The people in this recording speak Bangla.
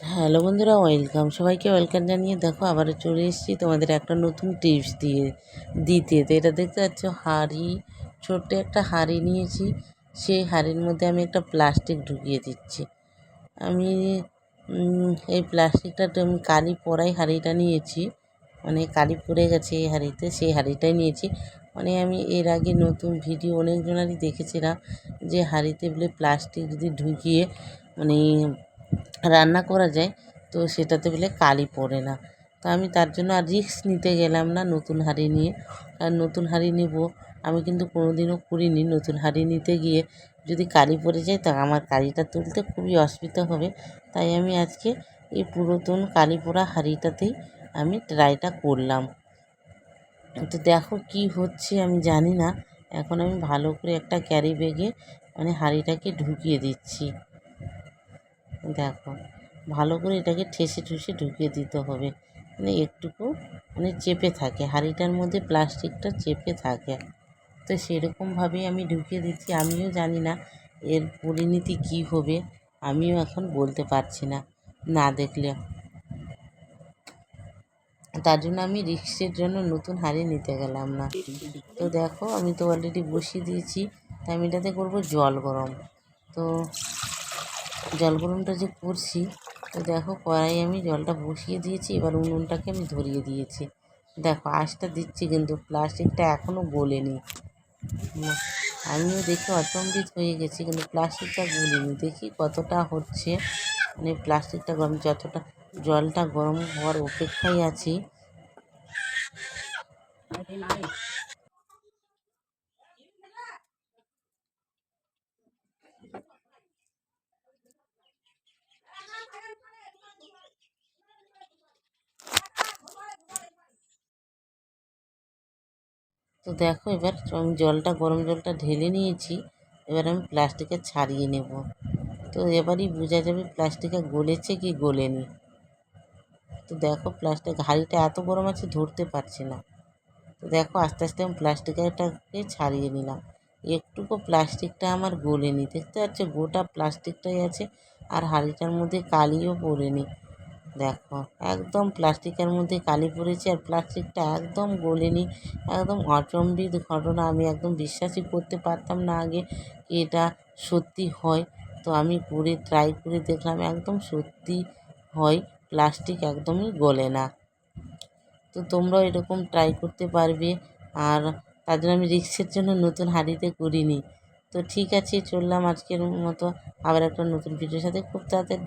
হ্যালো বন্ধুরা, সবাইকে ওয়েলকাম জানিয়ে দেখো আবারও চলে এসেছি তোমাদের একটা নতুন টিপস দিতে। তো এটা দেখতে পাচ্ছ হাঁড়ি, ছোট্ট একটা হাঁড়ি নিয়েছি। সেই হাঁড়ির মধ্যে আমি একটা প্লাস্টিক ঢুকিয়ে দিচ্ছি। আমি এই প্লাস্টিকটা আমি কালি পড়াই হাঁড়িটা নিয়েছি, মানে কালি পড়ে গেছে এই হাঁড়িতে, সেই হাঁড়িটাই নিয়েছি। মানে আমি এর আগে নতুন ভিডিও অনেকজনারই দেখেছিলাম যে হাঁড়িতে বলে প্লাস্টিক যদি ঢুকিয়ে মানে রান্না করা যায়, তো সেটাতে বলে কালি পড়ে না। তো আমি তার জন্য আর রিস্ক নিতে গেলাম না নতুন হাঁড়ি নিয়ে। আর নতুন হাঁড়ি নেব আমি কিন্তু কোনোদিনও করিনি। নতুন হাঁড়ি নিতে গিয়ে যদি কালি পড়ে যায় তা আমার কালিটা তুলতে খুবই অসুবিধা হবে। তাই আমি আজকে এই পুরাতন কালি পোড়া হাঁড়িটাতেই আমি ট্রাইটা করলাম। তো দেখো কি হচ্ছে আমি জানি না। এখন আমি ভালো করে একটা ক্যারি ব্যাগে মানে হাঁড়িটাকে ঢুকিয়ে দিচ্ছি। দেখো ভালো করে এটাকে ঠেসে ঢুকিয়ে দিতে হবে, মানে একটুকু মানে চেপে থাকে, হাঁড়িটার মধ্যে প্লাস্টিকটা চেপে থাকে। তো সেরকমভাবেই আমি ঢুকিয়ে দিচ্ছি। আমিও জানি না এর পরিণতি কী হবে, আমিও এখন বলতে পারছি না না দেখলে। তার জন্য আমি রিস্কের জন্য নতুন হাঁড়ি নিতে গেলাম না। তো দেখো আমি তো অলরেডি বসিয়ে দিয়েছি, তাই আমি এটাতে করবো জল গরম। তো জল গরমটা যে করছি, তো দেখো কড়াই আমি জলটা বসিয়ে দিয়েছি, এবার উনুনটাকে আমি ধরিয়ে দিয়েছি। দেখো আঁচটা দিচ্ছি কিন্তু প্লাস্টিকটা এখনও গলেনি। আমিও দেখে অচম্বিত হয়ে গেছি, কিন্তু প্লাস্টিকটা গলেনি। দেখি কতটা হচ্ছে, মানে প্লাস্টিকটা গরম, যতটা জলটা গরম হওয়ার অপেক্ষায় আছি। তো দেখো এবার আমি গরম জলটা ঢেলে নিয়েছি। এবার আমি প্লাস্টিকে ছাড়িয়ে নেব। তো এবারই বোঝা যাবে প্লাস্টিকে গলেছে কি গলেনি। তো দেখো প্লাস্টিক হাঁড়িটা এত গরম আছে ধরতে পারছি না। তো দেখো আস্তে আস্তে আমি প্লাস্টিকটাকে ছাড়িয়ে নিলাম। একটুকু প্লাস্টিকটা আমার গলেনি, দেখতে পাচ্ছ গোটা প্লাস্টিকটাই আছে, আর হাঁড়িটার মধ্যে কালিও পড়েনি। দেখো একদম প্লাস্টিকের মধ্যে কালি পড়েছে, আর প্লাস্টিকটা একদম গলেনি। একদম অচম্বিত ঘটনা, আমি একদম বিশ্বাসই করতে পারতাম না আগে কি এটা সত্যি হয়। তো আমি ট্রাই করে দেখলাম, একদম সত্যি হয়, প্লাস্টিক একদমই গলে না। তো তোমরাও এরকম ট্রাই করতে পারবে। আর তার জন্য আমি রিস্কের জন্য নতুন হাঁড়িতে করিনি। তো ঠিক আছে, চললাম আজকের মতো। আবার একটা নতুন ভিডিওর সাথে খুব তাড়াতাড়ি